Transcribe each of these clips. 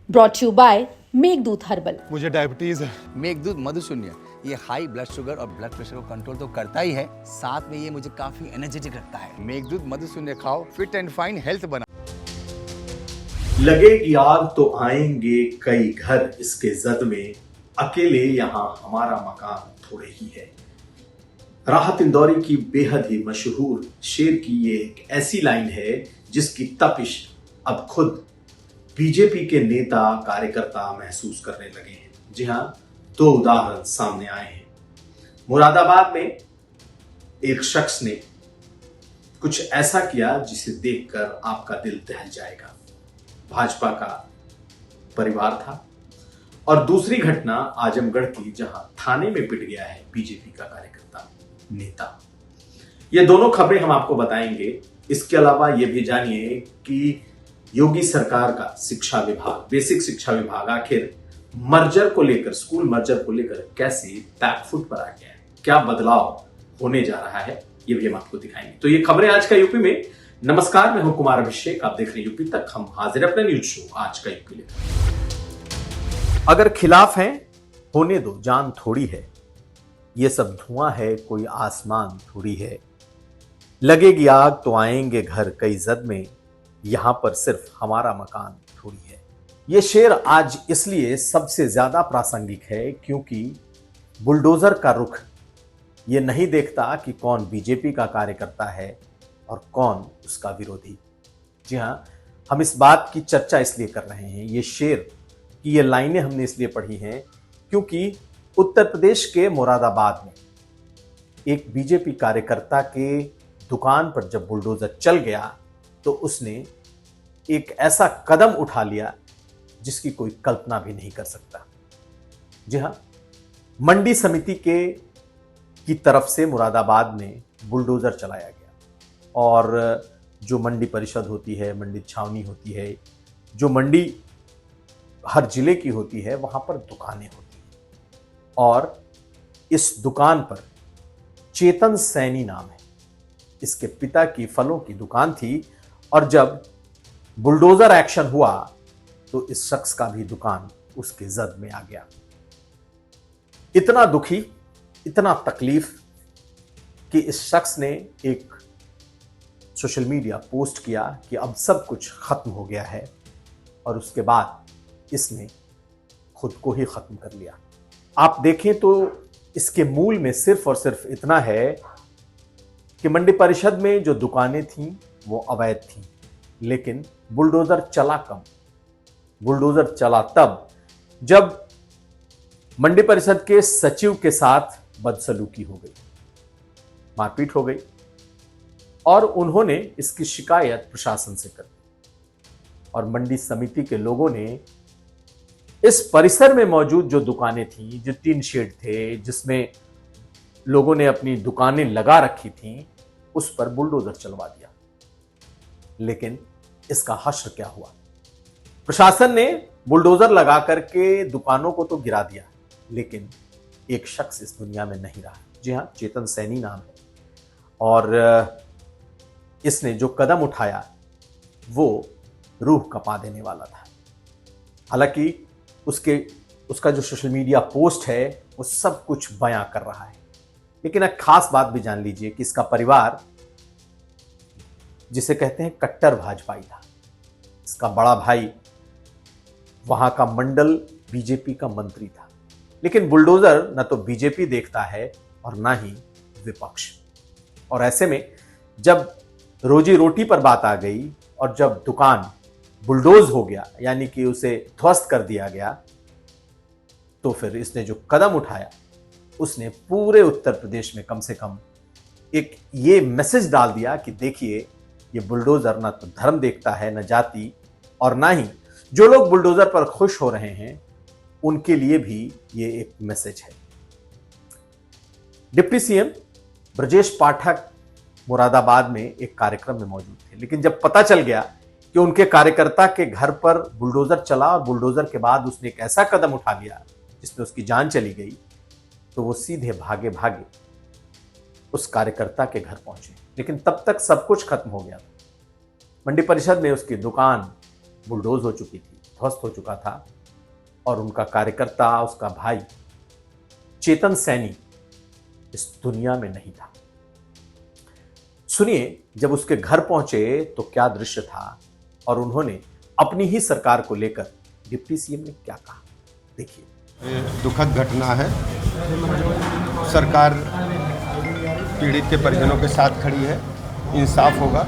Brought you by Meghdoot herbal. मुझे diabetes है। मेघदूत मधुशून्य ये हाई ब्लड शुगर और ब्लड प्रेशर को कंट्रोल तो करता ही है, साथ में ये मुझे काफी एनर्जेटिक रखता है। मेघदूत मधुशून्य खाओ, फिट एंड फाइन हेल्थ बना। लगेगी आग तो आएंगे कई घर इसके जद में, अकेले यहाँ हमारा मकान थोड़े ही है। राहत इंदौरी की बेहद ही मशहूर शेर की ये एक ऐसी लाइन है जिसकी तपिश अब खुद बीजेपी के नेता कार्यकर्ता महसूस करने लगे हैं। जी हां, दो उदाहरण सामने आए हैं। मुरादाबाद में एक शख्स ने कुछ ऐसा किया जिसे देखकर आपका दिल दहल जाएगा। भाजपा का परिवार था। और दूसरी घटना आजमगढ़ की, जहां थाने में पिट गया है बीजेपी का कार्यकर्ता नेता। ये दोनों खबरें हम आपको बताएंगे। इसके अलावा यह भी जानिए कि योगी सरकार का शिक्षा विभाग, बेसिक शिक्षा विभाग आखिर मर्जर को लेकर, स्कूल मर्जर को लेकर कैसे बैकफुट पर आ गया है, क्या बदलाव होने जा रहा है, ये भी हम आपको दिखाएंगे। तो ये खबरें आज का यूपी में। नमस्कार, मैं हूं कुमार अभिषेक, आप देख रहे हैं यूपी तक। हम हाजिर अपने न्यूज शो आज का यूपी लेकर। अगर खिलाफ हैं होने दो, जान थोड़ी है, ये सब धुआं है कोई आसमान थोड़ी है। लगेगी आग तो आएंगे घर कई जद में, यहां पर सिर्फ हमारा मकान थोड़ी है। यह शेर आज इसलिए सबसे ज्यादा प्रासंगिक है क्योंकि बुलडोजर का रुख ये नहीं देखता कि कौन बीजेपी का कार्यकर्ता है और कौन उसका विरोधी। जी हां, हम इस बात की चर्चा इसलिए कर रहे हैं, ये शेर की ये लाइनें हमने इसलिए पढ़ी हैं क्योंकि उत्तर प्रदेश के मुरादाबाद में एक बीजेपी कार्यकर्ता के दुकान पर जब बुलडोजर चल गया तो उसने एक ऐसा कदम उठा लिया जिसकी कोई कल्पना भी नहीं कर सकता। जी हां, मंडी समिति की तरफ से मुरादाबाद में बुलडोजर चलाया गया और जो मंडी परिषद होती है, मंडी छावनी होती है, जो मंडी हर जिले की होती है, वहां पर दुकानें होती हैं। और इस दुकान पर चेतन सैनी नाम है, इसके पिता की फलों की दुकान थी और जब बुलडोजर एक्शन हुआ तो इस शख्स का भी दुकान उसके जद में आ गया। इतना दुखी, इतना तकलीफ कि इस शख्स ने एक सोशल मीडिया पोस्ट किया कि अब सब कुछ खत्म हो गया है और उसके बाद इसने खुद को ही खत्म कर लिया। आप देखें तो इसके मूल में सिर्फ और सिर्फ इतना है कि मंडी परिषद में जो दुकानें थीं वो अवैध थीं, लेकिन बुलडोजर चला कब? बुलडोजर चला तब जब मंडी परिषद के सचिव के साथ बदसलूकी हो गई, मारपीट हो गई और उन्होंने इसकी शिकायत प्रशासन से कर दी। और मंडी समिति के लोगों ने इस परिसर में मौजूद जो दुकानें थीं, जो टीन शेड थे जिसमें लोगों ने अपनी दुकानें लगा रखी थीं, उस पर बुलडोजर चलवा दिया। लेकिन इसका हश्र क्या हुआ? प्रशासन ने बुलडोजर लगा करके दुकानों को तो गिरा दिया, लेकिन एक शख्स इस दुनिया में नहीं रहा। जी हां, चेतन सैनी नाम है और इसने जो कदम उठाया वो रूह कपा देने वाला था। हालांकि उसका जो सोशल मीडिया पोस्ट है वो सब कुछ बयां कर रहा है, लेकिन एक खास बात भी जान लीजिए कि इसका परिवार, जिसे कहते हैं कट्टर भाजपाई था, इसका बड़ा भाई वहां का मंडल बीजेपी का मंत्री था। लेकिन बुलडोजर न तो बीजेपी देखता है और ना ही विपक्ष। और ऐसे में जब रोजी रोटी पर बात आ गई और जब दुकान बुलडोज हो गया, यानी कि उसे ध्वस्त कर दिया गया, तो फिर इसने जो कदम उठाया उसने पूरे उत्तर प्रदेश में कम से कम एक ये मैसेज डाल दिया कि देखिए, ये बुलडोजर ना तो धर्म देखता है, न जाति, और ना ही जो लोग बुलडोजर पर खुश हो रहे हैं उनके लिए भी ये एक मैसेज है। डिप्टी सीएम ब्रजेश पाठक मुरादाबाद में एक कार्यक्रम में मौजूद थे, लेकिन जब पता चल गया कि उनके कार्यकर्ता के घर पर बुलडोजर चला और बुलडोजर के बाद उसने एक ऐसा कदम उठा लिया जिसमें उसकी जान चली गई, तो वो सीधे भागे भागे उस कार्यकर्ता के घर पहुंचे। लेकिन तब तक सब कुछ खत्म हो गया था। मंडी परिषद में उसकी दुकान बुलडोज हो चुकी थी। ध्वस्त हो चुका था और उनका कार्यकर्ता, उसका भाई चेतन सैनी इस दुनिया में नहीं था। सुनिए, जब उसके घर पहुंचे तो क्या दृश्य था और उन्होंने अपनी ही सरकार को लेकर डिप्टी सीएम ने क्या कहा, देखिए। ये दुखद घटना है। सरकार पीड़ित के परिजनों के साथ खड़ी है, इंसाफ होगा,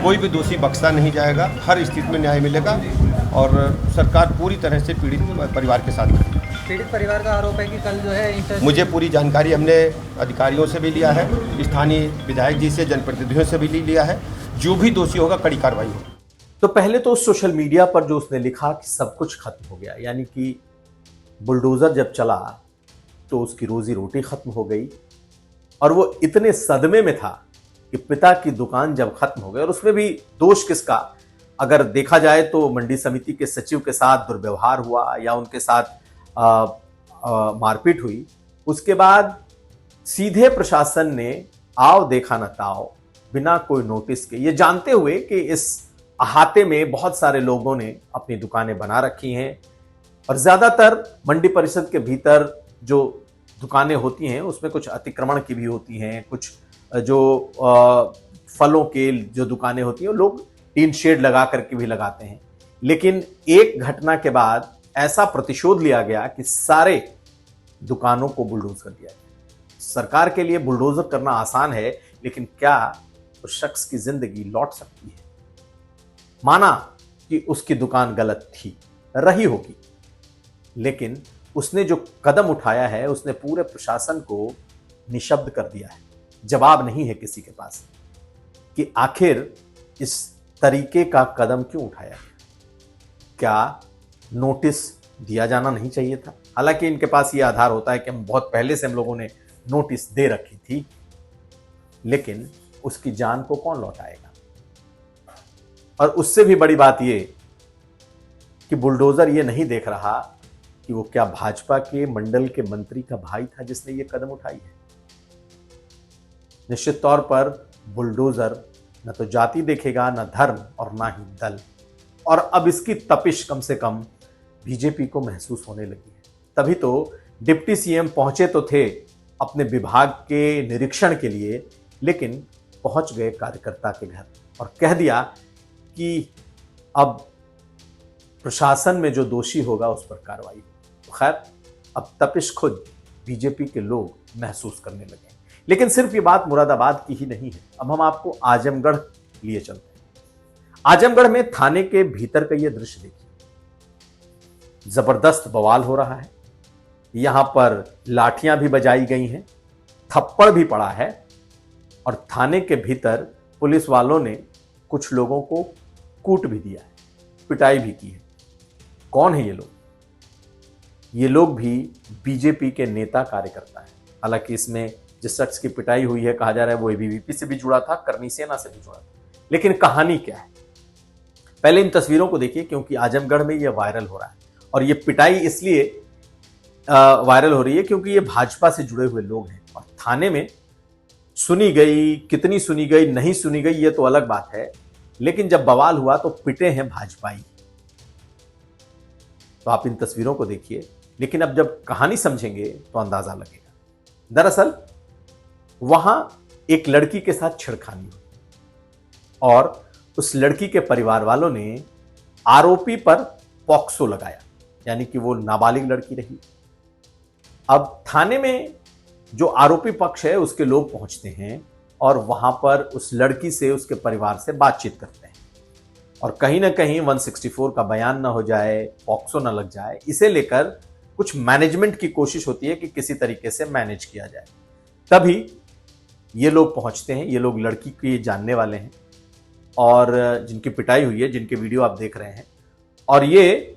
कोई भी दोषी बख्शा नहीं जाएगा, हर स्थिति में न्याय मिलेगा और सरकार पूरी तरह से पीड़ित परिवार के साथ खड़ी है। पीड़ित परिवार का आरोप है कि कल जो है मुझे पूरी जानकारी हमने अधिकारियों से भी लिया है, स्थानीय विधायक जी से, जनप्रतिनिधियों से भी लिया है। जो भी दोषी होगा कड़ी कार्रवाई होगी। तो पहले तो सोशल मीडिया पर जो उसने लिखा कि सब कुछ खत्म हो गया, यानी कि बुलडोजर जब चला तो उसकी रोजी रोटी खत्म हो गई और वो इतने सदमे में था कि पिता की दुकान जब खत्म हो गई, और उसमें भी दोष किसका, अगर देखा जाए तो मंडी समिति के सचिव के साथ दुर्व्यवहार हुआ या उनके साथ मारपीट हुई, उसके बाद सीधे प्रशासन ने आओ देखा न ताओ, बिना कोई नोटिस के, ये जानते हुए कि इस अहाते में बहुत सारे लोगों ने अपनी दुकानें बना रखी हैं और ज्यादातर मंडी परिषद के भीतर जो दुकानें होती हैं उसमें कुछ अतिक्रमण की भी होती हैं, कुछ जो फलों के जो दुकानें होती हैं लोग टीन शेड लगा करके भी लगाते हैं। लेकिन एक घटना के बाद ऐसा प्रतिशोध लिया गया कि सारे दुकानों को बुलडोज कर दिया गया। सरकार के लिए बुलडोजर करना आसान है, लेकिन क्या उस शख्स की जिंदगी लौट सकती है? माना कि उसकी दुकान गलत थी, रही होगी, लेकिन उसने जो कदम उठाया है उसने पूरे प्रशासन को निशब्द कर दिया है। जवाब नहीं है किसी के पास कि आखिर इस तरीके का कदम क्यों उठाया गया। क्या नोटिस दिया जाना नहीं चाहिए था? हालांकि इनके पास ये आधार होता है कि हम बहुत पहले से हम लोगों ने नोटिस दे रखी थी, लेकिन उसकी जान को कौन लौटाएगा? और उससे भी बड़ी बात ये कि बुलडोजर ये नहीं देख रहा कि वो क्या भाजपा के मंडल के मंत्री का भाई था जिसने ये कदम उठाई है। निश्चित तौर पर बुलडोजर न तो जाति देखेगा, न धर्म और न ही दल। और अब इसकी तपिश कम से कम बीजेपी को महसूस होने लगी है। तभी तो डिप्टी सीएम पहुंचे तो थे अपने विभाग के निरीक्षण के लिए, लेकिन पहुंच गए कार्यकर्ता के घर और कह दिया कि अब प्रशासन में जो दोषी होगा उस पर कार्रवाई। खैर, अब तपिश खुद बीजेपी के लोग महसूस करने लगे। लेकिन सिर्फ ये बात मुरादाबाद की ही नहीं है। अब हम आपको आजमगढ़ लिए चलते हैं। आजमगढ़ में थाने के भीतर का ये दृश्य देखिए, जबरदस्त बवाल हो रहा है। यहां पर लाठियां भी बजाई गई हैं, थप्पड़ भी पड़ा है और थाने के भीतर पुलिस वालों ने कुछ लोगों को कूट भी दिया है, पिटाई भी की है। कौन है ये लोग? ये लोग भी बीजेपी के नेता कार्यकर्ता हैं। हालांकि इसमें जिस शख्स की पिटाई हुई है कहा जा रहा है वो एबीवीपी से भी जुड़ा था, करनी सेना से भी जुड़ा था। लेकिन कहानी क्या है? पहले इन तस्वीरों को देखिए, क्योंकि आजमगढ़ में ये वायरल हो रहा है। और ये पिटाई इसलिए वायरल हो रही है क्योंकि ये भाजपा से जुड़े हुए लोग हैं और थाने में सुनी गई, कितनी सुनी गई, नहीं सुनी गई, ये तो अलग बात है, लेकिन जब बवाल हुआ तो पिटे हैं भाजपाई। तो आप इन तस्वीरों को देखिए, लेकिन अब जब कहानी समझेंगे तो अंदाजा लगेगा। दरअसल वहां एक लड़की के साथ छेड़खानी हुई और उस लड़की के परिवार वालों ने आरोपी पर पॉक्सो लगाया, यानी कि वो नाबालिग लड़की रही। अब थाने में जो आरोपी पक्ष है उसके लोग पहुंचते हैं और वहां पर उस लड़की से, उसके परिवार से बातचीत करते हैं और कहीं ना कहीं 164 का बयान ना हो जाए, पॉक्सो ना लग जाए, इसे लेकर कुछ मैनेजमेंट की कोशिश होती है कि किसी तरीके से मैनेज किया जाए। तभी ये लोग पहुंचते हैं। ये लोग लड़की के जानने वाले हैं और जिनकी पिटाई हुई है, जिनके वीडियो आप देख रहे हैं, और ये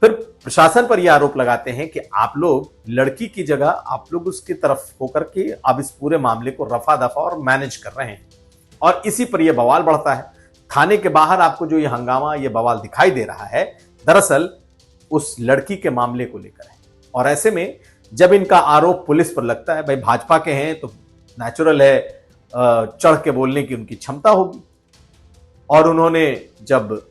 फिर प्रशासन पर यह आरोप लगाते हैं कि आप लोग लड़की की जगह आप लोग उसकी तरफ होकर के अब इस पूरे मामले को रफा दफा और मैनेज कर रहे हैं और इसी पर यह बवाल बढ़ता है। थाने के बाहर आपको जो ये हंगामा, ये बवाल दिखाई दे रहा है, दरअसल उस लड़की के मामले को लेकर है। और ऐसे में जब इनका आरोप पुलिस पर लगता है, भाई भाजपा के हैं तो नेचुरल है चढ़ के बोलने की उनकी क्षमता होगी, और उन्होंने जब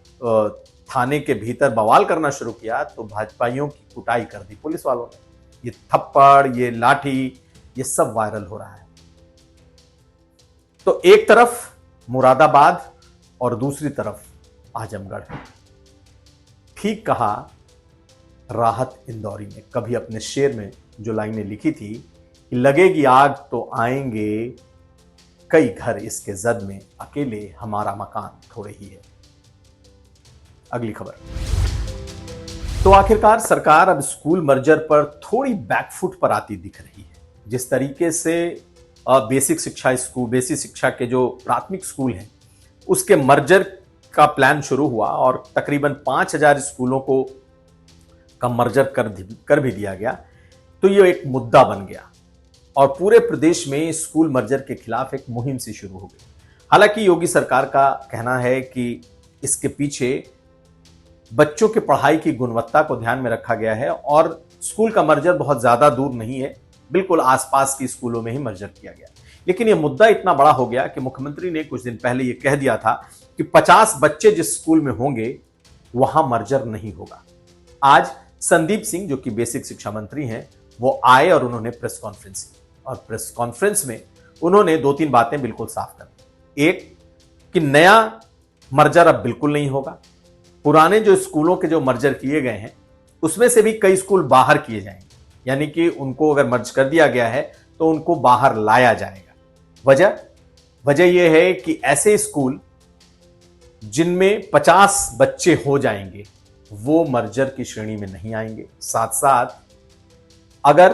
थाने के भीतर बवाल करना शुरू किया तो भाजपाइयों की कुटाई कर दी पुलिस वालों ने। ये थप्पड़, ये लाठी, ये सब वायरल हो रहा है। तो एक तरफ मुरादाबाद और दूसरी तरफ आजमगढ़। ठीक कहा राहत इंदौरी ने कभी अपने शेर में जो लाइनें लिखी थी कि लगेगी आग तो आएंगे कई घर इसके जद में, अकेले हमारा मकान थोड़े ही है। अगली खबर। तो आखिरकार सरकार अब स्कूल मर्जर पर थोड़ी बैकफुट पर आती दिख रही है। जिस तरीके से बेसिक शिक्षा के जो प्राथमिक स्कूल हैं उसके मर्जर का प्लान शुरू हुआ और तकरीबन 5000 स्कूलों को का मर्जर कर भी दिया गया, तो ये एक मुद्दा बन गया और पूरे प्रदेश में स्कूल मर्जर के खिलाफ एक मुहिम सी शुरू हो गई। हालांकि योगी सरकार का कहना है कि इसके पीछे बच्चों की पढ़ाई की गुणवत्ता को ध्यान में रखा गया है और स्कूल का मर्जर बहुत ज्यादा दूर नहीं है, बिल्कुल आसपास की स्कूलों में ही मर्जर किया गया। लेकिन यह मुद्दा इतना बड़ा हो गया कि मुख्यमंत्री ने कुछ दिन पहले यह कह दिया था कि 50 बच्चे जिस स्कूल में होंगे वहां मर्जर नहीं होगा। आज संदीप सिंह जो कि बेसिक शिक्षा मंत्री हैं वो आए और उन्होंने प्रेस कॉन्फ्रेंस की और प्रेस कॉन्फ्रेंस में उन्होंने 2-3 बातें बिल्कुल साफ कर दी। एक कि नया मर्जर अब बिल्कुल नहीं होगा, पुराने जो स्कूलों के जो मर्जर किए गए हैं उसमें से भी कई स्कूल बाहर किए जाएंगे, यानी कि उनको अगर मर्ज कर दिया गया है तो उनको बाहर लाया जाएगा। वजह यह है कि ऐसे स्कूल जिनमें 50 बच्चे हो जाएंगे वो मर्जर की श्रेणी में नहीं आएंगे। साथ साथ अगर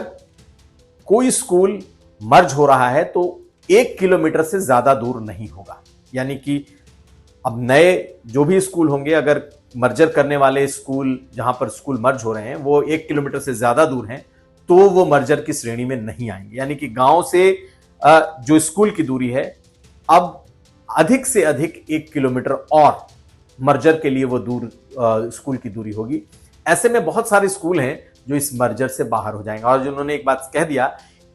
कोई स्कूल मर्ज हो रहा है तो 1 किलोमीटर से ज्यादा दूर नहीं होगा, यानी कि अब नए जो भी स्कूल होंगे अगर मर्जर करने वाले स्कूल जहां पर स्कूल मर्ज हो रहे हैं वो 1 किलोमीटर से ज्यादा दूर हैं तो वो मर्जर की श्रेणी में नहीं आएंगे। यानी कि गांव से जो स्कूल की दूरी है अब अधिक से अधिक 1 किलोमीटर और मर्जर के लिए वो दूर स्कूल की दूरी होगी। ऐसे में बहुत सारे स्कूल हैं जो इस मर्जर से बाहर हो जाएंगे और जिन्होंने एक बात कह दिया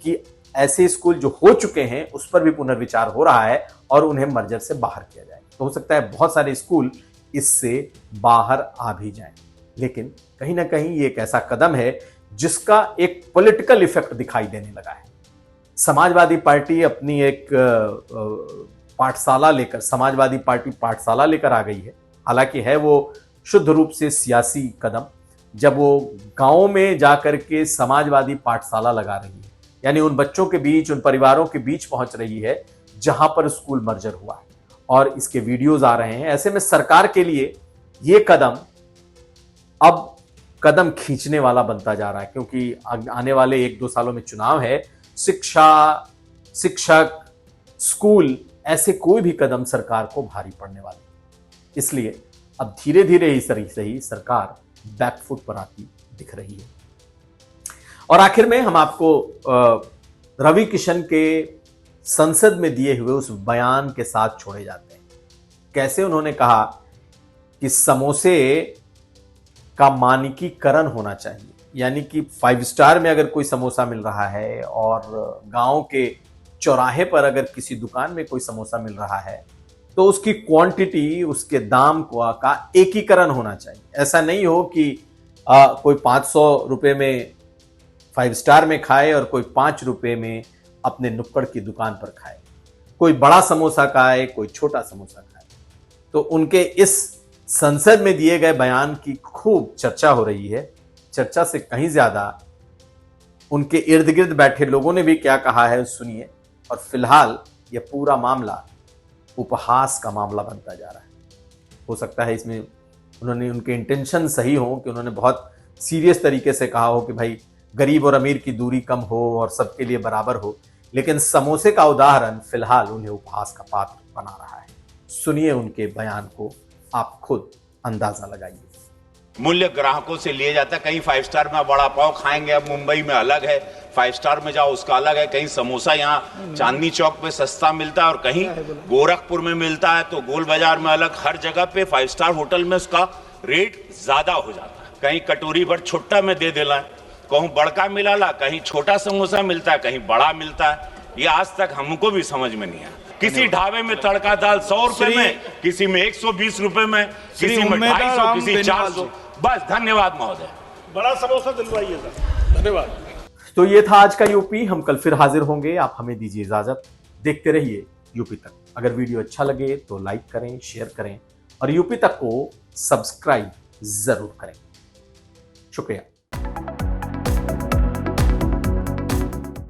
कि ऐसे स्कूल जो हो चुके हैं उस पर भी पुनर्विचार हो रहा है और उन्हें मर्जर से बाहर किया जाएगा। तो हो सकता है बहुत सारे स्कूल इससे बाहर आ भी जाएं। लेकिन कहीं ना कहीं ये एक ऐसा कदम है जिसका एक पॉलिटिकल इफेक्ट दिखाई देने लगा है। समाजवादी पार्टी अपनी एक समाजवादी पार्टी पाठशाला लेकर आ गई है। हालांकि है वो शुद्ध रूप से सियासी कदम, जब वो गांवों में जाकर के समाजवादी पाठशाला लगा रही है, यानी उन बच्चों के बीच, उन परिवारों के बीच पहुंच रही है जहां पर स्कूल मर्जर हुआ है और इसके वीडियोज आ रहे हैं। ऐसे में सरकार के लिए ये कदम अब कदम खींचने वाला बनता जा रहा है, क्योंकि आने वाले 1-2 सालों में चुनाव है। शिक्षा, शिक्षक, स्कूल, ऐसे कोई भी कदम सरकार को भारी पड़ने वाले, इसलिए अब धीरे धीरे इस तरीके से ही सरकार बैकफुट पर आती दिख रही है। और आखिर में हम आपको रवि किशन के संसद में दिए हुए उस बयान के साथ छोड़े जाते हैं। कैसे उन्होंने कहा कि समोसे का मानकीकरण होना चाहिए, यानी कि 5 स्टार में अगर कोई समोसा मिल रहा है और गांव के चौराहे पर अगर किसी दुकान में कोई समोसा मिल रहा है तो उसकी क्वांटिटी, उसके दाम का एकीकरण होना चाहिए। ऐसा नहीं हो कि कोई 500 रुपए में 5 स्टार में खाए और कोई 5 रुपए में अपने नुक्कड़ की दुकान पर खाए, कोई बड़ा समोसा खाए, कोई छोटा समोसा खाए। तो उनके इस संसद में दिए गए बयान की खूब चर्चा हो रही है। चर्चा से कहीं ज्यादा उनके इर्द गिर्द बैठे लोगों ने भी क्या कहा है सुनिए। और फिलहाल यह पूरा मामला उपहास का मामला बनता जा रहा है। हो सकता है इसमें उनके इंटेंशन सही हो कि उन्होंने बहुत सीरियस तरीके से कहा हो कि भाई गरीब और अमीर की दूरी कम हो और सबके लिए बराबर हो, लेकिन समोसे का उदाहरण फिलहाल उन्हें उपहास का पात्र बना रहा है। सुनिए उनके बयान को, आप खुद अंदाजा लगाइए। मूल्य ग्राहकों से लिए जाता है। कहीं 5 स्टार में बड़ा पाव खाएंगे, अब मुंबई में अलग है, 5 स्टार में जाओ उसका अलग है। कहीं समोसा यहाँ चांदनी चौक पे सस्ता मिलता है और कहीं गोरखपुर में मिलता है तो गोल बाजार में अलग। हर जगह पे 5 स्टार होटल में उसका रेट ज्यादा हो जाता है। कहीं कटोरी भर छुट्टा में दे देला, कहूँ बड़का मिला ला, कहीं छोटा समोसा मिलता है, कहीं बड़ा मिलता है। ये आज तक हमको भी समझ में नहीं आया। किसी ढाबे में तड़का दाल 100 रुपए में, किसी में 120 रुपए में, किसी में 250, किसी 400। बस, धन्यवाद महोदय। बड़ा समोसा दिलवाइए सर, धन्यवाद। तो ये था आज का यूपी। हम कल फिर हाजिर होंगे। आप हमें दीजिए इजाजत। देखते रहिए यूपी तक। अगर वीडियो अच्छा लगे तो लाइक करें, शेयर करें और यूपी तक को सब्सक्राइब जरूर करें। शुक्रिया।